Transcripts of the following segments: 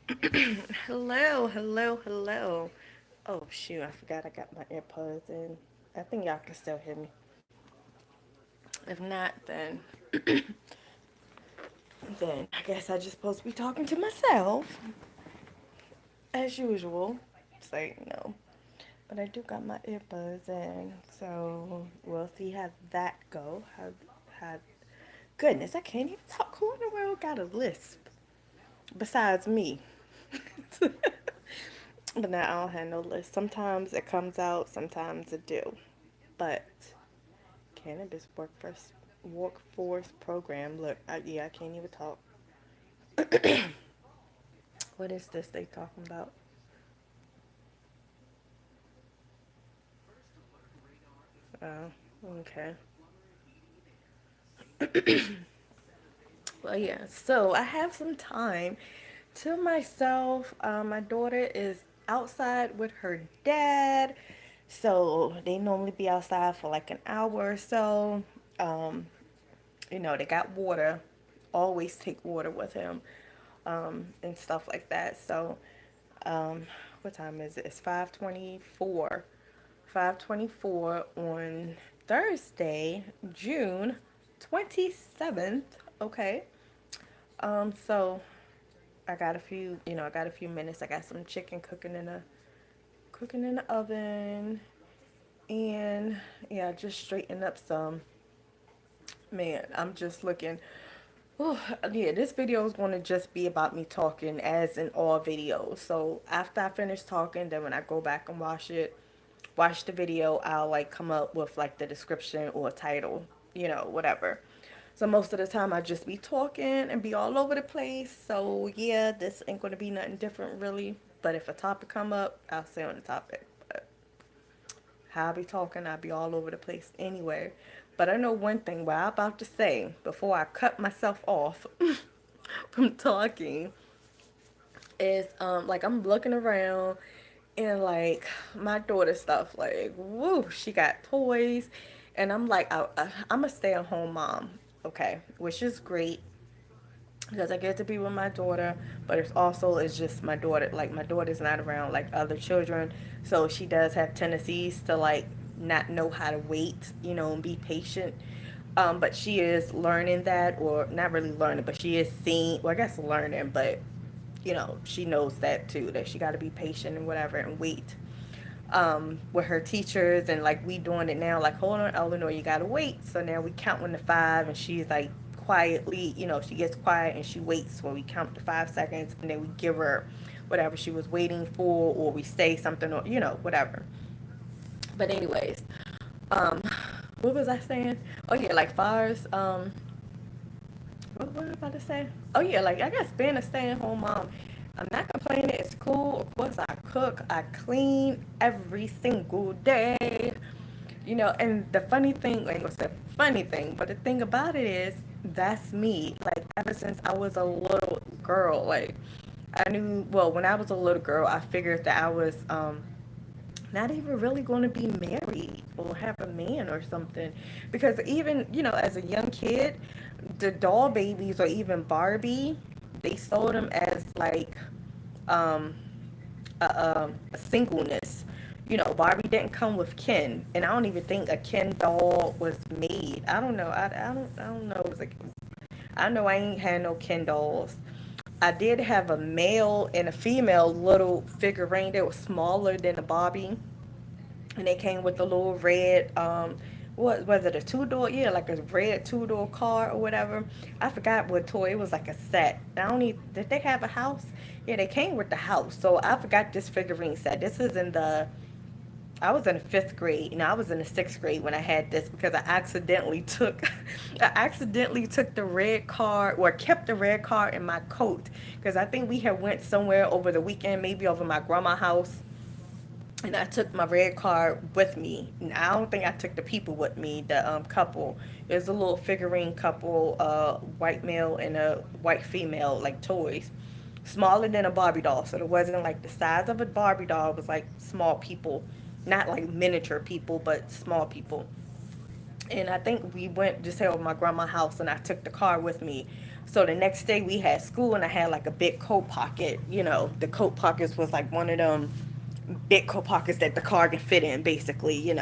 Hello, hello, hello. Oh shoot, I forgot I got my AirPods in. I think y'all can still hear me. If not, then I guess I just supposed to be talking to myself as usual. Say no. But I do got my earbuds in, so we'll see how that go. How goodness, I can't even talk. Who in the world got a lisp besides me? But now I don't have no list. Sometimes it comes out, sometimes it do. But cannabis workforce program. Look, yeah, I can't even talk. What is this they talking about? Oh, okay. Well, yeah. So I have some time to myself. My daughter is outside with her dad, so they normally be outside for like an hour or so. Um, they got water. Always take water with him, and stuff like that. So, um, what time is it? It's 5:24. 5:24 on Thursday, June 27th. Okay. So I got a few, I got a few minutes. I got some chicken cooking in the oven, and yeah, just straighten up some. Man, I'm just looking. Oh, yeah, this video is going to just be about me talking as in all videos. So after I finish talking, then when I go back and watch the video, I'll like come up with like the description or title, whatever. So most of the time I just be talking and be all over the place. So yeah, this ain't going to be nothing different really. But if a topic come up, I'll say on the topic. But how I be talking, I be all over the place anyway. But I know one thing what I'm about to say before I cut myself off from talking is like I'm looking around and like my daughter stuff like woo, she got toys, and I'm like I'm a stay-at-home mom, okay, which is great because I get to be with my daughter, but it's just my daughter. Like my daughter's not around like other children, so she does have tendencies to like not know how to wait, and be patient. But she is learning that, or not really learning, but she is seeing. Well, I guess learning, but she knows that too, that she got to be patient and whatever and wait with her teachers, and like we doing it now, like hold on Eleanor, you gotta wait. So now we count one to five, and she's like quietly, she gets quiet and she waits when we count to 5 seconds, and then we give her whatever she was waiting for, or we say something, or whatever. But anyways, um what was I saying? Oh yeah, like fires. What was I about to say? Oh yeah, like I guess being a stay-at-home mom, I'm not complaining. It's cool. Of course, I cook, I clean every single day. And the funny thing, like what's the funny thing? But the thing about it is, that's me. Like ever since I was a little girl, like I knew. Well, when I was a little girl, I figured that I was not even really going to be married or have a man or something, because even as a young kid, the doll babies or even Barbie, they sold them as like um a singleness. Barbie didn't come with Ken, and I don't even think a Ken doll was made. I don't know. I don't know. It was like, I know I ain't had no Ken dolls. I did have a male and a female little figurine. They were smaller than a Barbie, and they came with a little red what was it, a two-door, yeah, like a red two-door car or whatever. I forgot what toy. It was like a set. I don't need, did they have a house? Yeah, they came with the house. So I forgot this figurine set. This is in the, I was in the fifth grade. I was in the sixth grade when I had this, because I accidentally took I accidentally took the red car, or kept the red car in my coat, because I think we had went somewhere over the weekend, maybe over my grandma's house, and I took my red card with me. And I don't think I took the people with me. The couple, it was a little figurine couple, white male and a white female, like toys, smaller than a Barbie doll. So it wasn't like the size of a Barbie doll. It was like small people, not like miniature people, but small people. And I think we went just held my grandma's house, and I took the car with me. So the next day we had school, and I had like a big coat pocket. The coat pockets was like one of them big coat pockets that the car can fit in, basically.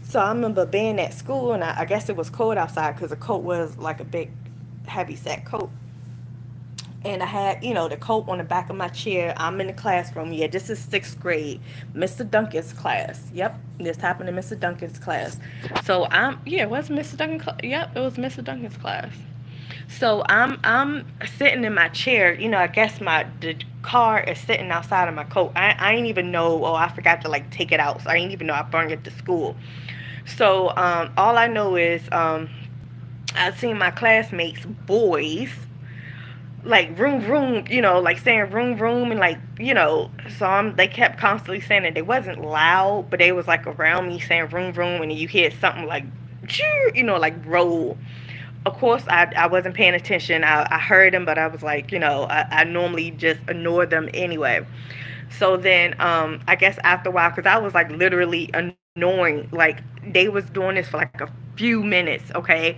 So I remember being at school, and I guess it was cold outside because the coat was like a big, heavy set coat. And I had, the coat on the back of my chair. I'm in the classroom. Yeah, this is sixth grade, Mr. Duncan's class. Yep, this happened in Mr. Duncan's class. So yeah, it was Mr. Duncan. Yep, it was Mr. Duncan's class. So I'm sitting in my chair. I guess the car is sitting outside of my coat. I ain't even know. Oh, I forgot to like take it out. So I ain't even know I brought it to school. So all I know is I seen my classmates, boys, like room room, like saying room room, and like, so they kept constantly saying it. They wasn't loud, but they was like around me saying room room, and you hear something like like roll. Of course, I wasn't paying attention. I heard them, but I was like, I normally just ignore them anyway. So then I guess after a while, because I was like literally annoying, like they was doing this for like a few minutes, okay?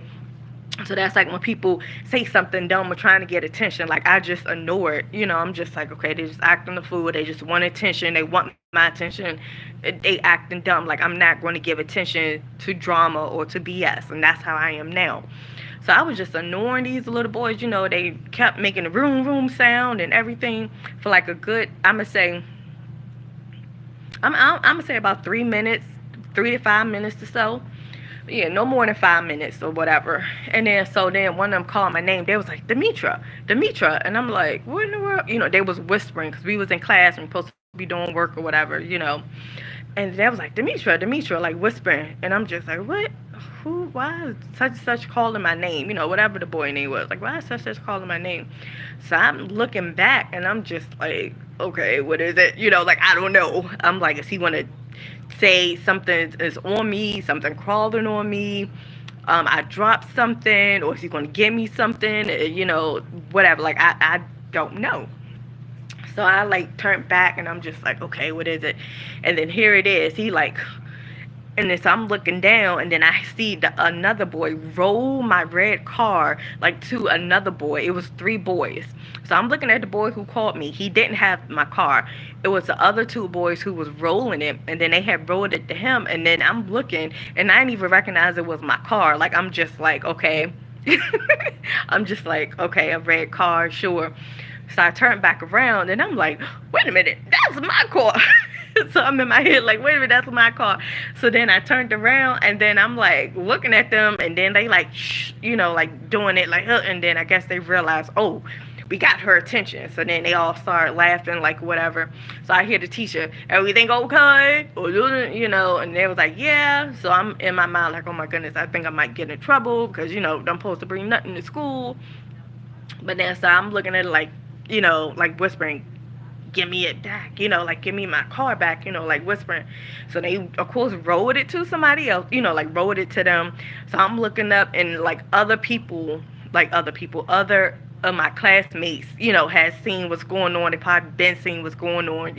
So that's like when people say something dumb or trying to get attention, like I just ignore it. I'm just like, okay, they just acting the fool. They just want attention. They want my attention. They acting dumb. Like I'm not going to give attention to drama or to BS. And that's how I am now. So I was just ignoring these little boys. They kept making the room room sound and everything for like a good, I'm gonna say about 3 minutes, 3 to 5 minutes or so. Yeah, no more than 5 minutes or whatever. And then so then one of them called my name. They was like, Demitra, Demitra, and I'm like, what in the world? They was whispering because we was in class and we supposed to be doing work or whatever. And they was like, Demitra, Demitra, like whispering, and I'm just like, what? Who? Why is such and such calling my name? Whatever the boy name was. Like, why is such and such calling my name? So I'm looking back and I'm just like, okay, what is it? Like I don't know. I'm like, is he gonna say something is on me, something crawling on me, I dropped something, or is he going to give me something, whatever, like I don't know. So I like turned back and I'm just like, okay, what is it? And then here it is. He like, and then so I'm looking down, and then I see another boy roll my red car like to another boy. It was three boys. So I'm looking at the boy who called me. He didn't have my car. It was the other two boys who was rolling it, and then they had rolled it to him. And then I'm looking, and I didn't even recognize it was my car. Like I'm just like, okay. I'm just like, okay, a red car, sure. So I turned back around, and I'm like, wait a minute, that's my car. So I'm in my head like, wait a minute, that's my car. So then I turned around, and then I'm like looking at them, and then they like, like doing it like, and then I guess they realized, oh, we got her attention. So then they all started laughing, like whatever. So I hear the teacher, everything okay? And they was like, yeah. So I'm in my mind like, oh my goodness, I think I might get in trouble because, I'm supposed to bring nothing to school. But then so I'm looking at it like, like whispering, give me it back, like give me my car back, like whispering. So they of course rolled it to somebody else, like rolled it to them. So I'm looking up, and like other of my classmates, has seen what's going on. They probably been seeing what's going on.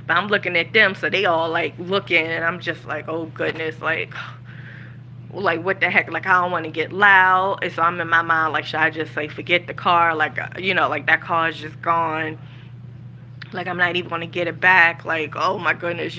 But I'm looking at them, so they all like looking, and I'm just like, oh goodness, like what the heck, like I don't want to get loud. And so I'm in my mind like, should I just say forget the car, like like that car is just gone, like I'm not even going to get it back, like oh my goodness.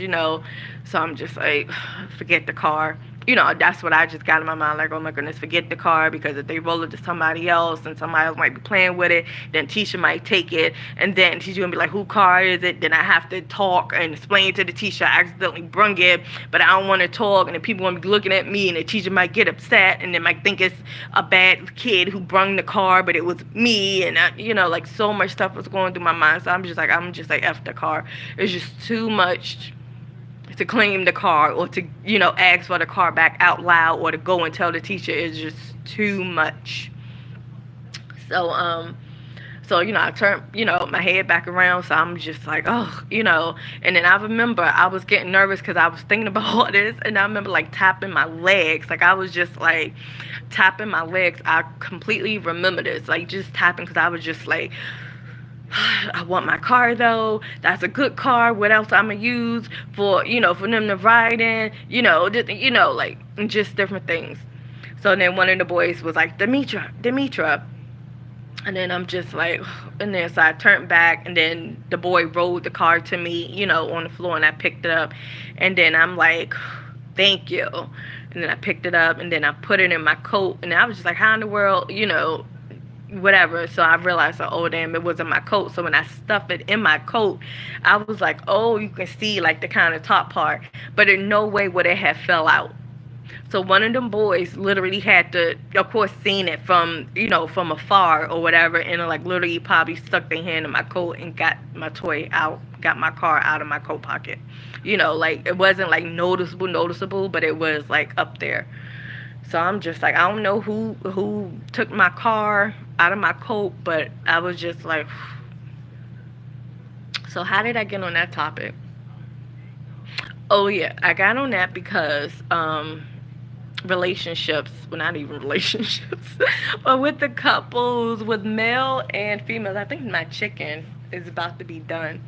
So I'm just like, forget the car. That's what I just got in my mind, like, oh my goodness, forget the car, because if they roll it to somebody else and somebody else might be playing with it, then teacher might take it, and then teacher gonna be like, who car is it? Then I have to talk and explain to the teacher I accidentally brung it, but I don't want to talk, and then people gonna be looking at me, and the teacher might get upset, and they might think it's a bad kid who brung the car, but it was me, and like so much stuff was going through my mind. So I'm just like, F the car. It's just too much to claim the car, or to ask for the car back out loud, or to go and tell the teacher. Is just too much. So I turned my head back around. So I'm just like, oh, and then I remember I was getting nervous because I was thinking about all this, and I remember like tapping my legs. Like I was just like tapping my legs. I completely remember this, like just tapping, because I was just like, I want my car though. That's a good car. What else I'm gonna use for for them to ride in? Like just different things. So then one of the boys was like, Demitra, Demitra. And then I'm just like, and then so I turned back, and then the boy rolled the car to me, on the floor, and I picked it up. And then I'm like, thank you. And then I picked it up, and then I put it in my coat, and I was just like, how in the world, whatever. So I realized, like, oh damn, it was in my coat. So when I stuffed it in my coat, I was like, oh, you can see like the kind of top part, but in no way would it have fell out. So one of them boys literally had to, of course, seen it from, from afar or whatever, and like literally probably stuck their hand in my coat and got my toy out, got my car out of my coat pocket. Like it wasn't like noticeable, but it was like up there. So I'm just like, I don't know who took my car out of my coat, but I was just like, so how did I get on that topic? Oh yeah, I got on that because relationships, well, not even relationships, but with the couples, with male and females. I think my chicken is about to be done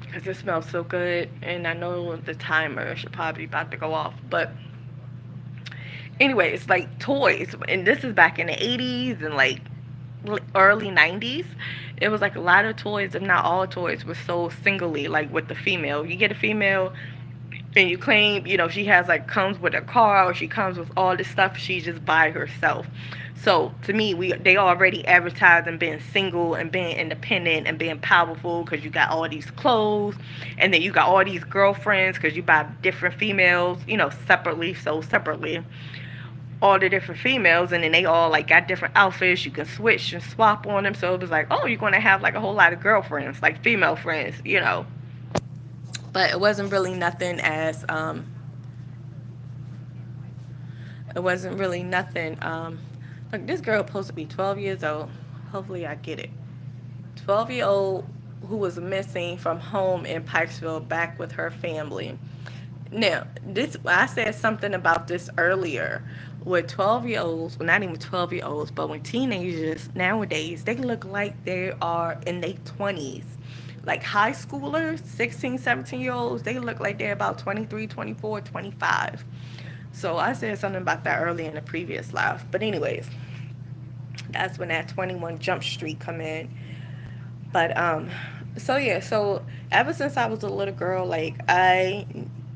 because it smells so good, and I know the timer should probably about to go off. But anyway, it's like toys, and this is back in the 80s and like early 90s. It was like a lot of toys, if not all toys, were sold singly. Like with the female, you get a female and you claim, she has like comes with a car, or she comes with all this stuff, she's just by herself. So to me, they already advertising being single and being independent and being powerful because you got all these clothes, and then you got all these girlfriends because you buy different females, separately, so separately, all the different females, and then they all like got different outfits. You can switch and swap on them. So it was like, oh, you're gonna have like a whole lot of girlfriends, like female friends. But it wasn't really nothing as it wasn't really nothing. Look, this girl supposed to be 12 years old. Hopefully, I get it. 12-year-old who was missing from home in Pikesville, back with her family. Now, this I said something about this earlier. With 12-year-olds, well, not even 12-year-olds, but when teenagers nowadays, they look like they are in their 20s. Like high schoolers, 16, 17-year-olds, they look like they're about 23, 24, 25. So I said something about that earlier in the previous live. But anyways, that's when that 21 Jump Street come in. But so yeah, so ever since I was a little girl, like I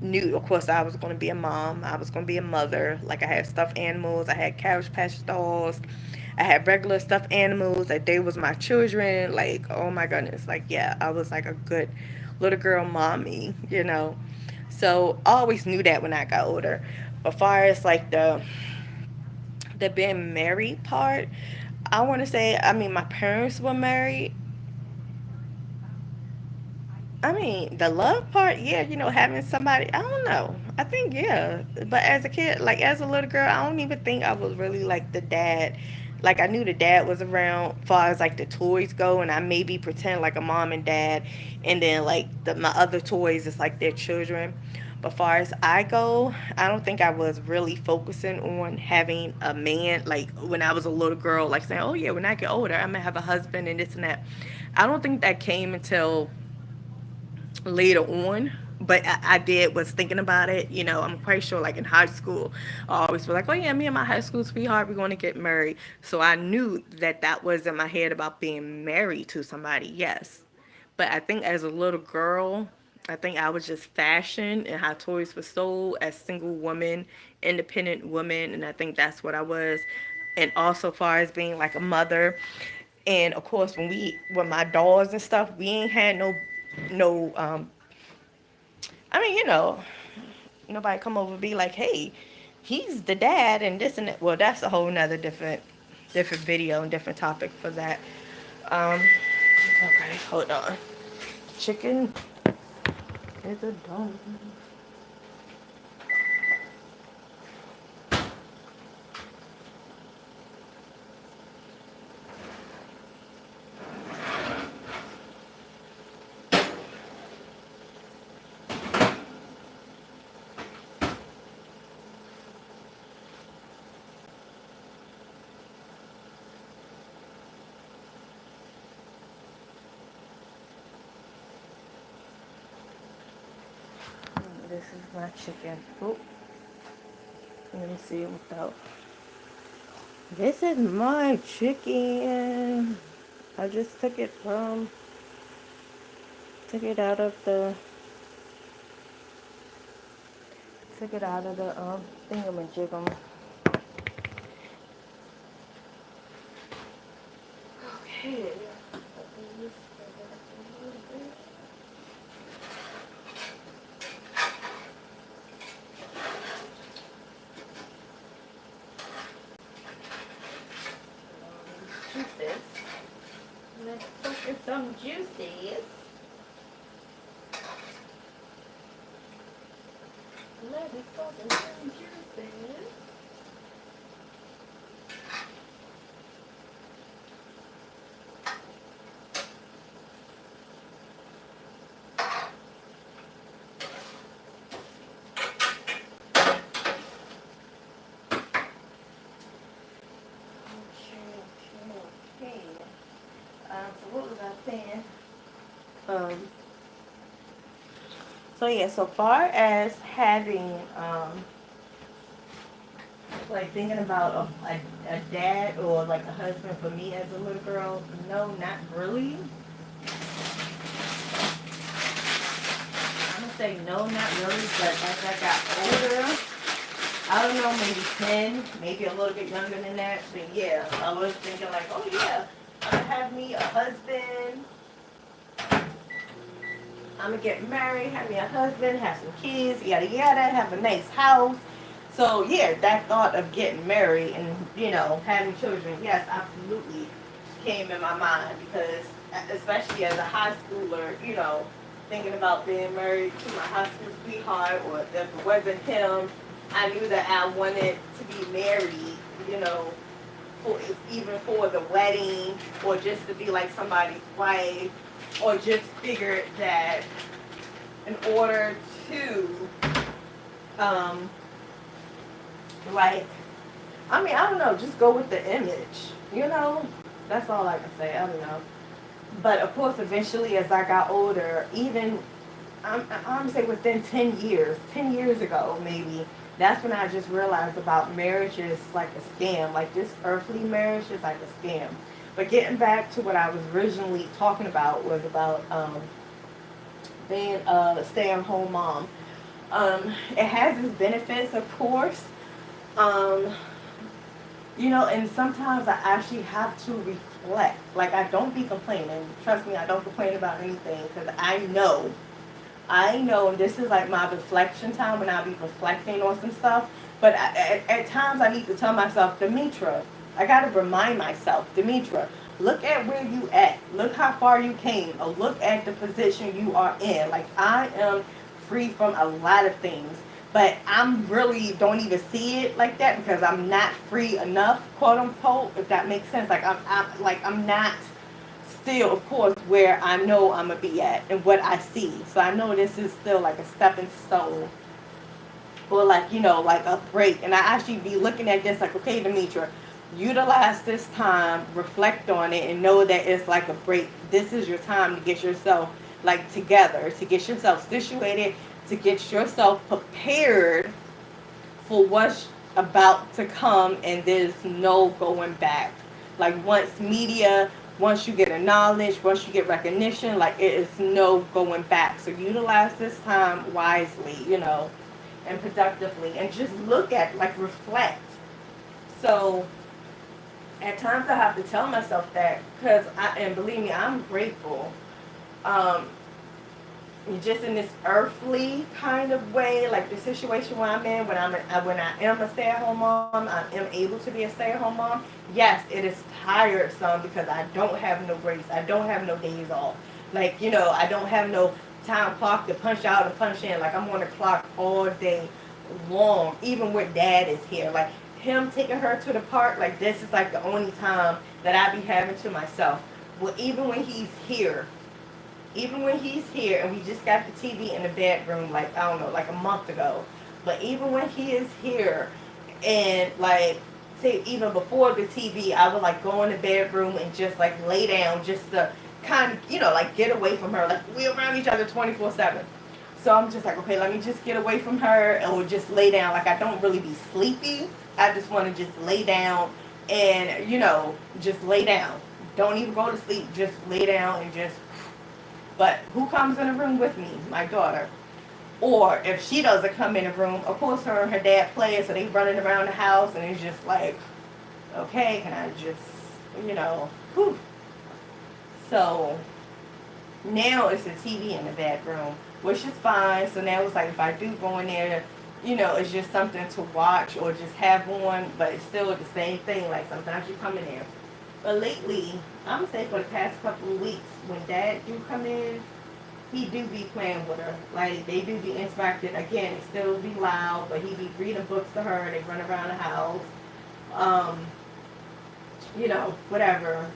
knew, of course, I was going to be a mom. I was going to be a mother. Like I had stuffed animals. I had Cabbage Patch dolls. I had regular stuffed animals. Like they was my children. Like, oh my goodness. Like, yeah, I was like a good little girl mommy. So I always knew that when I got older. But far as like the being married part, I want to say, I mean, my parents were married. I mean, the love part, yeah, having somebody, I don't know. I think, yeah. But as a kid, like as a little girl, I don't even think I was really like the dad. Like I knew the dad was around far as like the toys go, and I maybe pretend like a mom and dad, and then like my other toys is like their children. But far as I go, I don't think I was really focusing on having a man like when I was a little girl, like saying, oh yeah, when I get older, I'm gonna have a husband and this and that. I don't think that came until later on, but I did was thinking about it. I'm quite sure like in high school, I always was like, oh yeah, me and my high school sweetheart, we're going to get married. So I knew that that was in my head about being married to somebody, yes. But I think as a little girl, I think I was just fashioned and how toys were sold as single woman, independent woman, and I think that's what I was. And also far as being like a mother, and of course when my dolls and stuff, we ain't had no I mean, nobody come over and be like, hey, he's the dad and this and that. Well, that's a whole nother different video and different topic for that. Um, okay, hold on. Chicken is a done. This is my chicken. Oh, let me see it without. This is my chicken. I just took it out of the thingamajigam. Okay. Juices. Let's focus some juices. Let's focus some juices. Okay. So what was I saying? Um, so yeah, so far as having, like thinking about a dad or like a husband for me as a little girl, no, not really. I'm gonna say no, not really, but as I got older, I don't know, maybe 10, maybe a little bit younger than that, but yeah, I was thinking like, oh yeah, I'm gonna have me a husband, I'm gonna get married, have me a husband, have some kids, yada yada, have a nice house. So yeah, that thought of getting married and having children, yes, absolutely came in my mind because especially as a high schooler, thinking about being married to my high school sweetheart, or if it wasn't him, I knew that I wanted to be married, you know, for even for the wedding or just to be like somebody's wife, or just figured that in order to um like I don't know, just go with the image, that's all I can say. I don't know, but of course eventually as I got older, even I'm gonna say within 10 years, 10 years ago maybe, that's when I just realized about marriage is like a scam. Like this earthly marriage is like a scam. But getting back to what I was originally talking about was about being a stay-at-home mom. It has its benefits, of course. Um, and sometimes I actually have to reflect. Like I don't be complaining. Trust me, I don't complain about anything because I know, and this is like my reflection time when I be reflecting on some stuff. But at times I need to tell myself, Demitra, I got to remind myself, Demitra, look at where you at. Look how far you came. Or look at the position you are in. Like I am free from a lot of things. But I'm really don't even see it like that because I'm not free enough, quote unquote, if that makes sense. Like I'm not still, of course, where I know I'm gonna be at and what I see. So I know this is still like a stepping stone, or like like a break. And I actually be looking at this like, okay, Demetra, utilize this time, reflect on it, and know that it's like a break. This is your time to get yourself like together, to get yourself situated, to get yourself prepared for what's about to come, and there's no going back. Like once you get a knowledge, once you get recognition, like it is no going back. So utilize this time wisely, and productively, and just look at, like, reflect. So at times I have to tell myself that because and believe me, I'm grateful. Um, just in this earthly kind of way, like the situation where I'm in, when I am a stay-at-home mom, I am able to be a stay-at-home mom. Yes, it is tiresome because I don't have no breaks. I don't have no days off. Like I don't have no time clock to punch out and punch in. Like I'm on the clock all day long, even when Dad is here. Like him taking her to the park, like this is like the only time that I be having to myself. Well, even when he's here, and we just got the TV in the bedroom, like, I don't know, like a month ago. But even when he is here, and like, say, even before the TV, I would like go in the bedroom and just like lay down just to kind of, like get away from her. Like, we around each other 24/7. So I'm just like, okay, let me just get away from her or just lay down. Like, I don't really be sleepy. I just want to just lay down and, just lay down. Don't even go to sleep. Just lay down and just. But who comes in the room with me? My daughter. Or if she doesn't come in the room, of course her and her dad play, so they running around the house, and it's just like, okay, can I just, you know, whew. So now it's a TV in the bedroom, which is fine. So now it's like if I do go in there, you know, it's just something to watch or just have one, but it's still the same thing. Like sometimes you come in there. But lately, I'm gonna say for the past couple of weeks, when Dad do come in, he do be playing with her. Like they do be interacting. Again, it still be loud, but he be reading books to her. They run around the house. Um, you know, whatever.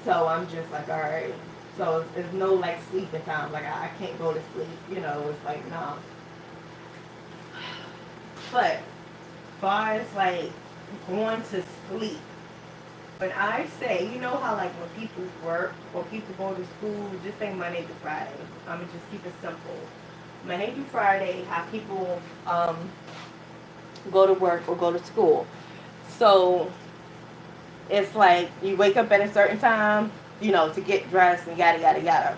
So I'm just like, all right. So there's no like sleeping time. Like I can't go to sleep. You know, it's like nah. But far as like going to sleep, when I say, you know how like when people work or people go to school, just say Monday to Friday. I'm gonna just keep it simple. Monday through Friday, how people go to work or go to school. So it's like you wake up at a certain time, you know, to get dressed and yada yada yada.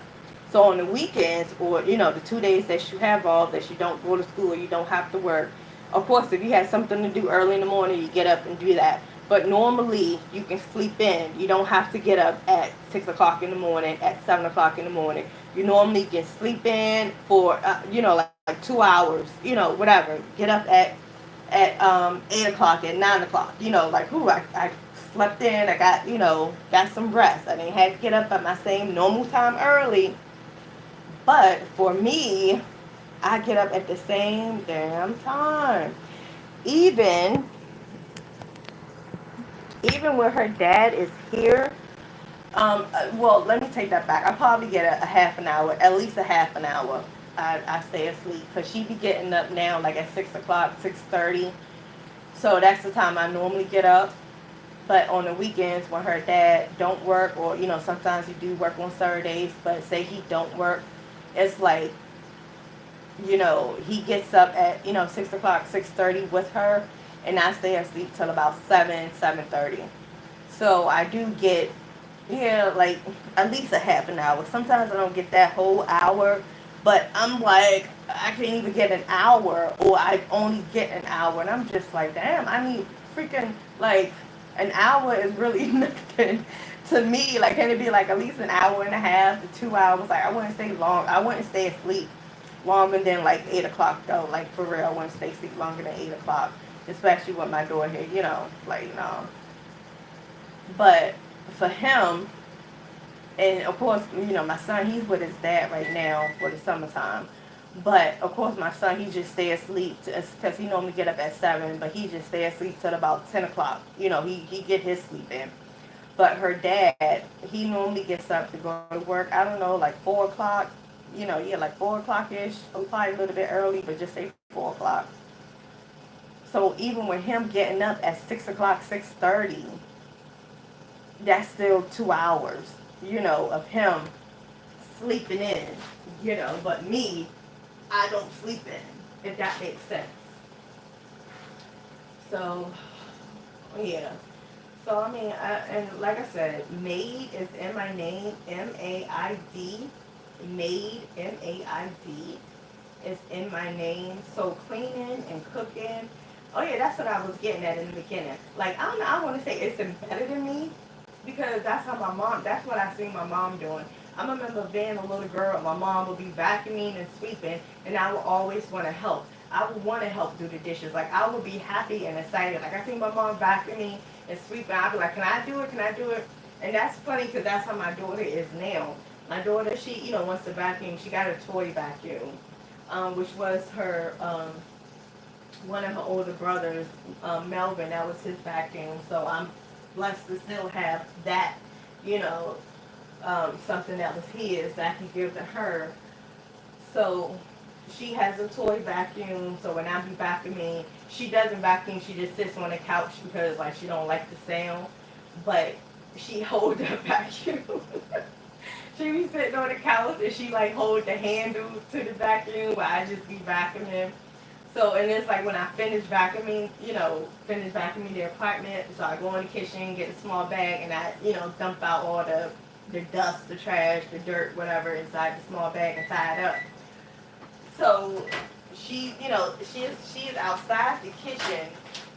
So on the weekends or you know the 2 days that you have off that you don't go to school or you don't have to work, of course if you have something to do early in the morning you get up and do that. But normally you can sleep in. You don't have to get up at 6 o'clock in the morning, at 7 o'clock in the morning. You normally can sleep in for you know like 2 hours, you know whatever. Get up at 8 o'clock, at 9 o'clock. You know like who I slept in. I got you know got some rest. I didn't have to get up at my same normal time early. But for me, I get up at the same damn time. Even even when her dad is here, well, let me take that back. I probably get a half an hour, at least a half an hour. I stay asleep because she be getting up now like at 6 o'clock, 6:30. So that's the time I normally get up. But on the weekends when her dad don't work, or you know sometimes he do work on Saturdays, but say he don't work, it's like you know he gets up at you know 6 o'clock, 6:30 with her, and I stay asleep till about 7:30. So I do get yeah like at least a half an hour. Sometimes I don't get that whole hour, but I'm like I can't even get an hour, or I only get an hour, and I'm just like damn. I need freaking like an hour is really nothing to me. Like can it be like at least an hour and a half to 2 hours? Like I wouldn't stay long. I wouldn't stay asleep longer than like 8 o'clock though. Like for real, I wouldn't stay asleep longer than 8 o'clock, especially with my daughter here. You know, like no. But for him, and of course, you know, my son, he's with his dad right now for the summertime. But of course, my son, he just stay asleep because he normally get up at 7, but he just stay asleep till about 10 o'clock. You know, he get his sleep in. But her dad, he normally gets up to go to work. I don't know, like 4 o'clock. You know, yeah, like 4 o'clock ish. Probably a little bit early, but just say 4 o'clock. So even with him getting up at 6 o'clock, 6:30, that's still 2 hours, you know, of him sleeping in, you know, but me, I don't sleep in, if that makes sense. So, yeah. So, I mean, and like I said, maid is in my name, M-A-I-D, maid, M-A-I-D, is in my name. So, cleaning and cooking, oh yeah, that's what I was getting at in the beginning. Like, I don't know, I want to say it's embedded in me, because that's how my mom, that's what I seen my mom doing. I remember being a little girl, my mom would be vacuuming and sweeping, and I would always want to help. I would want to help do the dishes. Like, I would be happy and excited. Like, I seen my mom vacuuming and sweeping. I'd be like, can I do it? Can I do it? And that's funny because that's how my daughter is now. My daughter, she, you know, wants to vacuum. She got a toy vacuum, which was her, one of her older brothers, Melvin, that was his vacuum. So I'm blessed to still have that, you know, something that was his that I can give to her. So she has a toy vacuum. So when I be vacuuming, she doesn't vacuum. She just sits on the couch because like she don't like the sound. But she hold the vacuum. She be sitting on the couch and she like hold the handle to the vacuum, but I just be vacuuming. So, and it's like when I finish vacuuming, finish vacuuming the apartment, so I go in the kitchen, get a small bag, and I, dump out all the dust, the trash, the dirt, whatever inside the small bag and tie it up. So she is outside the kitchen.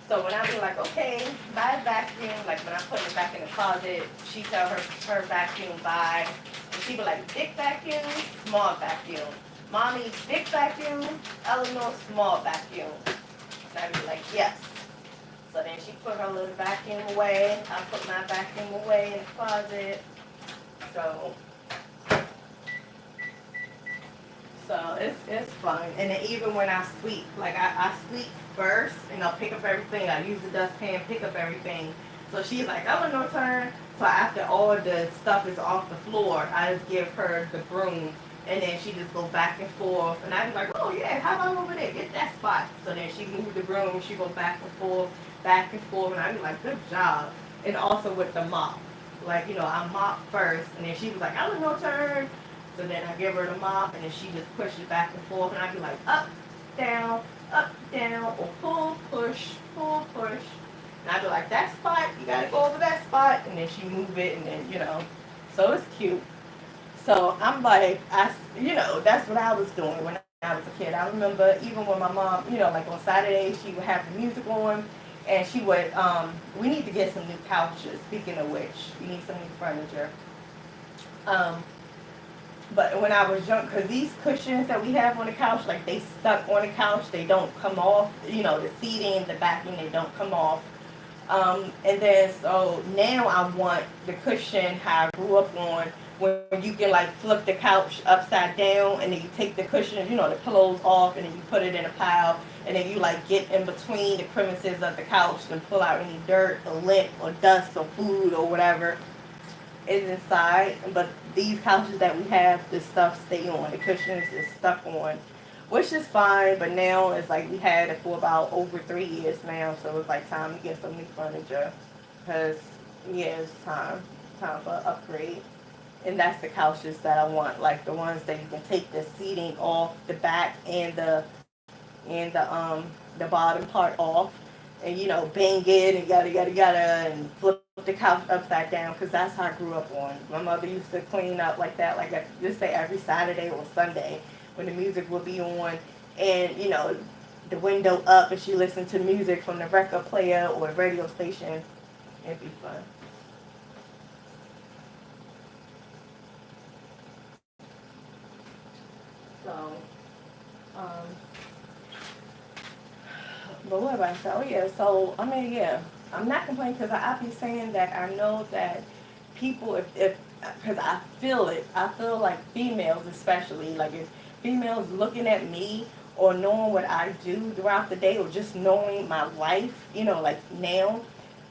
So when I be like, okay, bye vacuum, like when I put it back in the closet, she tell her vacuum bye. And she be like, big vacuum, small vacuum. Mommy, big vacuum, Eleanor, small vacuum. And I be like, yes. So then she put her little vacuum away. I put my vacuum away in the closet. So it's fun. And then even when I sweep, like I sweep first and I'll pick up everything. I use the dustpan, pick up everything. So she's like, Eleanor turn. So after all the stuff is off the floor, I just give her the broom and then she just go back and forth. And I be like, oh yeah, how about over there? Get that spot. So then she moved the broom, she go back and forth, and I be like, good job. And also with the mop. Like, I mop first and then she was like, Eleanor turn. So then I give her the mop, and then she just pushes back and forth, and I be like, down, or pull, push. And I be like, that spot, you gotta go over that spot, and then she move it, and then. So it's cute. So I'm like, that's what I was doing when I was a kid. I remember even when my mom, like on Saturdays, she would have the music on, and she would, we need to get some new couches, speaking of which, we need some new furniture. Um, But when I was young, because these cushions that we have on the couch, like they stuck on the couch, they don't come off. The seating, the backing, they don't come off. And then so now I want the cushion how I grew up on, when you can like flip the couch upside down, and then you take the cushion, the pillows off, and then you put it in a pile, and then you like get in between the crevices of the couch and pull out any dirt or lint or dust or food or whatever is inside. But these couches that we have, this stuff stay on. The cushions is stuck on, which is fine. But now it's like we had it for about over 3 years now, so it's like time to get some new furniture. Cause yeah, it's time for an upgrade. And that's the couches that I want, like the ones that you can take the seating off the back and the bottom part off, and bang it and yada and flip the couch upside down, because that's how I grew up on. My mother used to clean up like that, like just say every Saturday or Sunday when the music would be on, and the window up, and she listened to music from the record player or the radio station. It'd be fun. So, um, but what about I say? Oh yeah, so I mean, yeah, I'm not complaining, because I be saying that I know that people, if because I feel it, I feel like females especially, like if females looking at me or knowing what I do throughout the day, or just knowing my life, like now,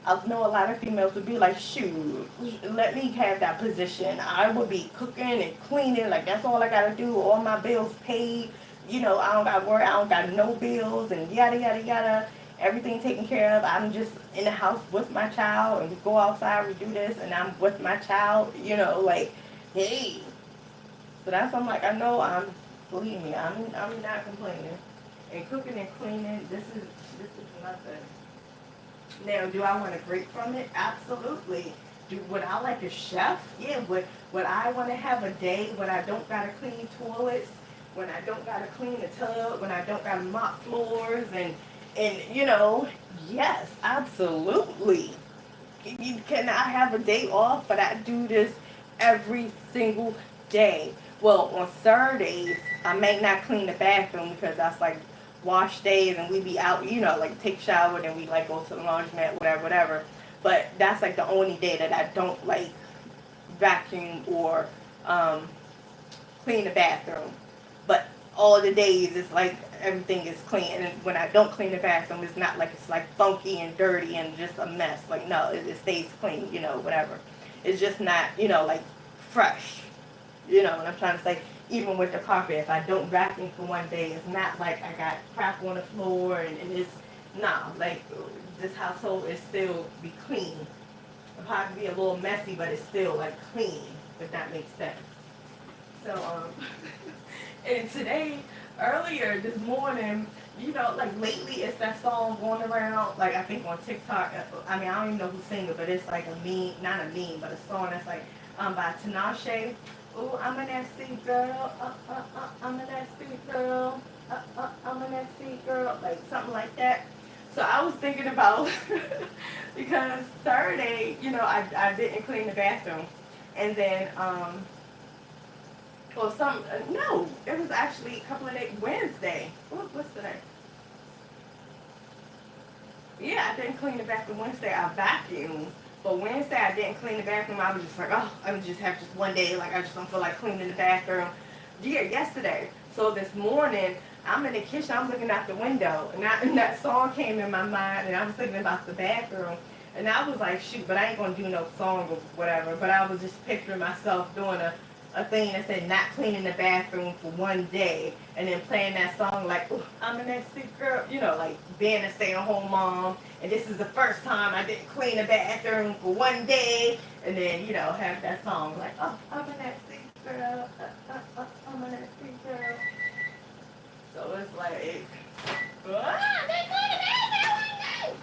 I know a lot of females would be like, shoot, let me have that position. I would be cooking and cleaning, like that's all I gotta do. All my bills paid. I don't gotta worry. I don't got no bills and yada yada yada. Everything taken care of. I'm just in the house with my child, and we go outside, we do this, and I'm with my child. Like, hey. So that's why I'm like, I know believe me, I'm not complaining. And cooking and cleaning, this is nothing. Now, do I want to break from it? Absolutely. Would I like a chef? Yeah. Would I want to have a day when I don't gotta clean toilets, when I don't gotta clean the tub, when I don't gotta mop floors, and yes, absolutely. Can I have a day off, but I do this every single day? Well, on Saturdays, I may not clean the bathroom, because that's like wash days, and we be out, like take shower, and we like go to the laundromat, whatever, whatever. But that's like the only day that I don't like vacuum or um, clean the bathroom. But all the days it's like everything is clean. And when I don't clean the bathroom, it's not like it's like funky and dirty and just a mess. Like no, it stays clean, whatever. It's just not, like fresh. What I'm trying to say. Even with the carpet, if I don't vacuum for one day, it's not like I got crap on the floor, and it's nah. Like this household is still be clean. It'll probably be a little messy, but it's still like clean. If that makes sense. So and today Earlier this morning, like lately, it's that song going around, like I think on TikTok. I mean, I don't even know who sing it, but it's like a meme, not a meme, but a song that's like by Tinashe. Ooh, I'm a nasty girl. I'm a nasty girl. I'm a nasty girl. Like something like that. So I was thinking about because Saturday, I didn't clean the bathroom, and then or some no, it was actually a couple of days. Wednesday. What's today? Yeah, I didn't clean the bathroom Wednesday. I vacuumed. But Wednesday I didn't clean the bathroom. I was just like, oh, I would just have just one day. Like I just don't feel like cleaning the bathroom. Yeah, yesterday. So this morning I'm in the kitchen. I'm looking out the window, and that song came in my mind, and I was thinking about the bathroom. And I was like, shoot, but I ain't gonna do no song or whatever. But I was just picturing myself doing a thing that said not cleaning the bathroom for one day, and then playing that song like, "Ooh, I'm a nasty girl," like being a stay-at-home mom, and this is the first time I didn't clean the bathroom for one day, and then have that song like, "Oh, I'm a nasty girl, I'm a nasty girl." So it's like, they clean the bathroom one day.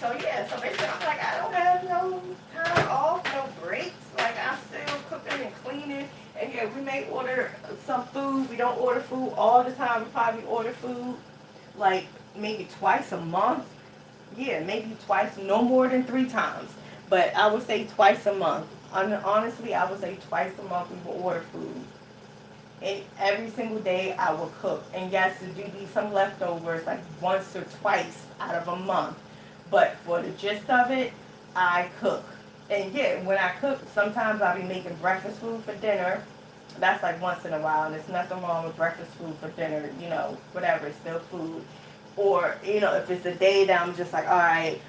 So yeah, so basically I'm like, I don't have no time off, no breaks. Like I'm still cooking and cleaning. And yeah, we may order some food. We don't order food all the time. We probably order food like maybe twice a month. Yeah, maybe twice, no more than 3 times. But I would say twice a month. Honestly, I would say twice a month we will order food. And every single day I will cook. And yes, there do be some leftovers like once or twice out of a month. But for the gist of it, I cook. And yeah, when I cook, sometimes I'll be making breakfast food for dinner. That's like once in a while, and there's nothing wrong with breakfast food for dinner, whatever, it's still food. Or, if it's a day that I'm just like, all right,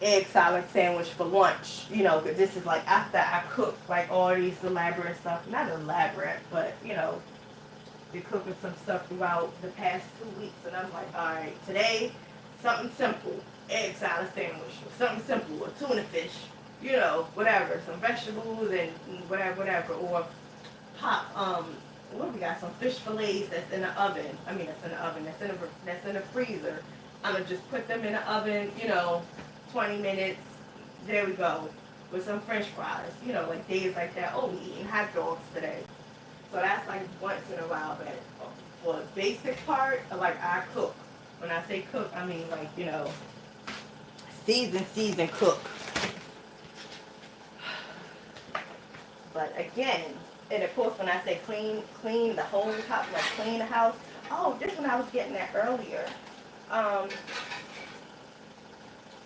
egg salad sandwich for lunch, 'cause this is like after I cook like all these elaborate stuff. Not elaborate, but, been cooking some stuff throughout the past 2 weeks, and I'm like, all right, today, something simple, egg salad sandwich, or something simple, or tuna fish, whatever, some vegetables and whatever, or pop, what do we got? Some fish fillets that's in the oven. I mean, that's in the oven. That's in the freezer. I'm gonna just put them in the oven. 20 minutes. There we go. With some French fries. Like days like that. Oh, we eating hot dogs today. So that's like once in a while. But for the basic part, like I cook. When I say cook, I mean like season cook. But again, and of course, when I say clean the whole house, like clean the house. Oh, this one I was getting at earlier. Um,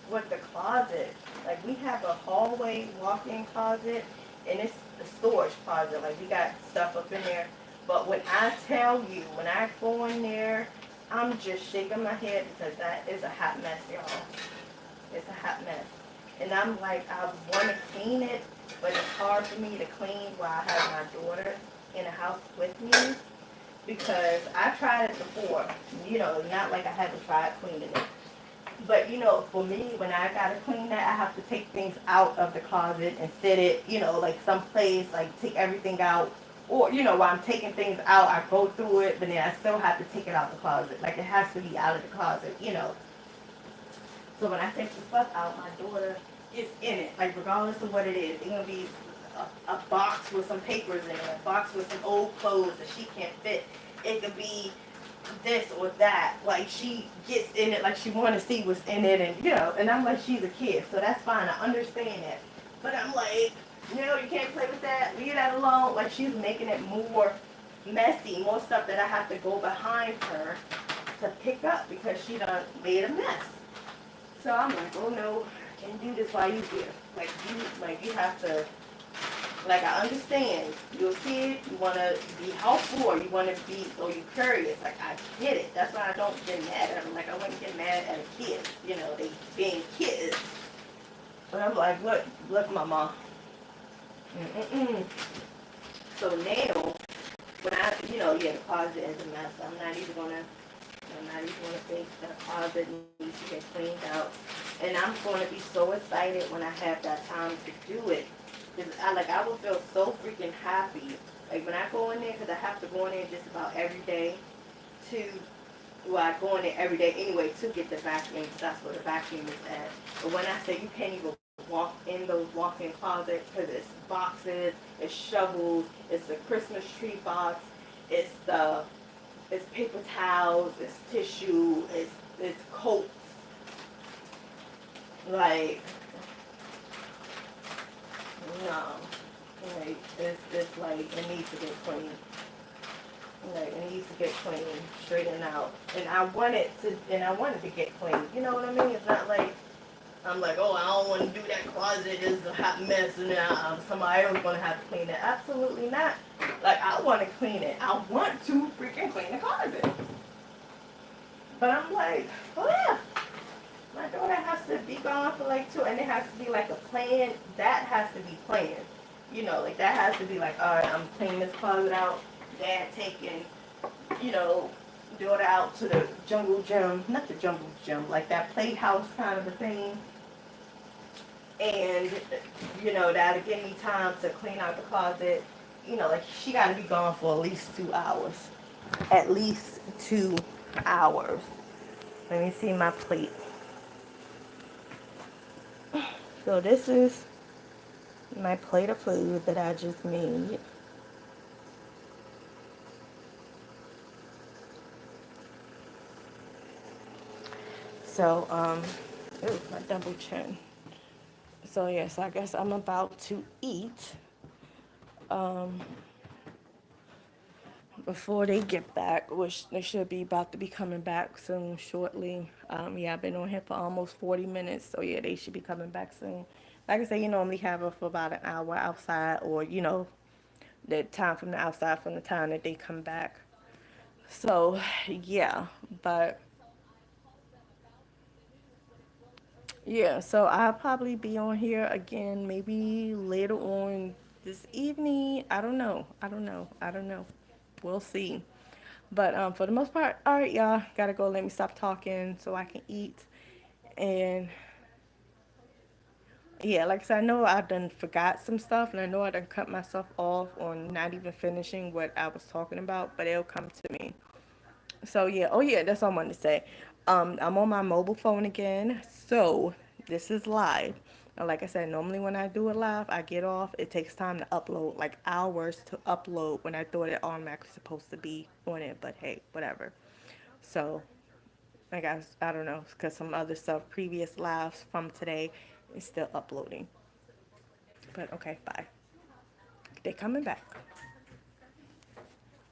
with the closet, like we have a hallway walk-in closet, and it's a storage closet. Like we got stuff up in there. But when I tell you, when I go in there, I'm just shaking my head because that is a hot mess, y'all. It's a hot mess. And I'm like, I want to clean it, but it's hard for me to clean while I have my daughter in the house with me because I tried it before. Not like I haven't tried cleaning it. But, for me, when I got to clean that, I have to take things out of the closet and set it, like someplace, like take everything out. Or, while I'm taking things out, I go through it, but then I still have to take it out of the closet. Like, it has to be out of the closet. So when I take the stuff out, my daughter is in it. Like regardless of what it is, it's gonna be a box with some papers in it, a box with some old clothes that she can't fit. It could be this or that. Like she gets in it, like she want to see what's in it, and And I'm like, she's a kid, so that's fine. I understand that. But I'm like, no, you can't play with that. Leave that alone. Like she's making it more messy, more stuff that I have to go behind her to pick up because she done made a mess. So I'm like, oh no, I can't do this while you here. You have to, like I understand, you're a kid, you want to be helpful or you want to be, or you're curious. Like I get it. That's why I don't get mad at them. Like I wouldn't get mad at a kid, they being kids. But I'm like, look, mama. Mm-mm-mm. So now, when the closet is a mess. I'm not even gonna think the closet needs to get cleaned out. And I'm gonna be so excited when I have that time to do it. Cause I will feel so freaking happy. Like when I go in there, cause I have to go in there just about every day. to, well, I go in there every day anyway to get the vacuum because that's where the vacuum is at. But when I say you can't even walk in those walk-in closets because it's boxes, it's shovels, it's a Christmas tree box, it's the it's paper towels, it's tissue, it's coats. Like, no, like it's like it needs to get clean. Like it needs to get clean, straightened out. And I want it to get clean. You know what I mean? It's not like I'm like, oh, I don't want to do that closet. It's a hot mess, and somebody else going to have to clean it. Absolutely not. Like I want to clean it. I want to freaking clean the closet. But I'm like, oh yeah, my daughter has to be gone for like two, and it has to be like a plan. That has to be planned. You know, like that has to be like, all right, I'm cleaning this closet out. Dad taking, you know, daughter out to the jungle gym, not the jungle gym, like that playhouse kind of a thing. And, you know, that'll give me time to clean out the closet. You know, like she got to be gone for at least 2 hours. At least 2 hours. Let me see my plate. So this is my plate of food that I just made. So, ooh, my double chin. So yes, I guess I'm about to eat before they get back, which they should be about to be coming back soon, shortly. Yeah, I've been on here for almost 40 minutes, so yeah, they should be coming back soon. Like I say, you normally have her for about an hour outside, or you know, the time from the outside from the time that they come back. So yeah, but yeah, so I'll probably be on here again maybe later on this evening. I don't know. I don't know. I don't know. We'll see. But for the most part, all right, y'all, gotta go. Let me stop talking so I can eat. And yeah, like I said, I know I done forgot some stuff, and I know I done cut myself off on not even finishing what I was talking about, but it'll come to me. So yeah, oh yeah, that's all I wanted to say. I'm on my mobile phone again, so this is live. Like I said, normally when I do it live, I get off. It takes time to upload, like hours to upload when I thought it automatically supposed to be on it. But hey, whatever. So I guess I don't know, because some other stuff, previous lives from today, is still uploading. But okay, bye. They coming back.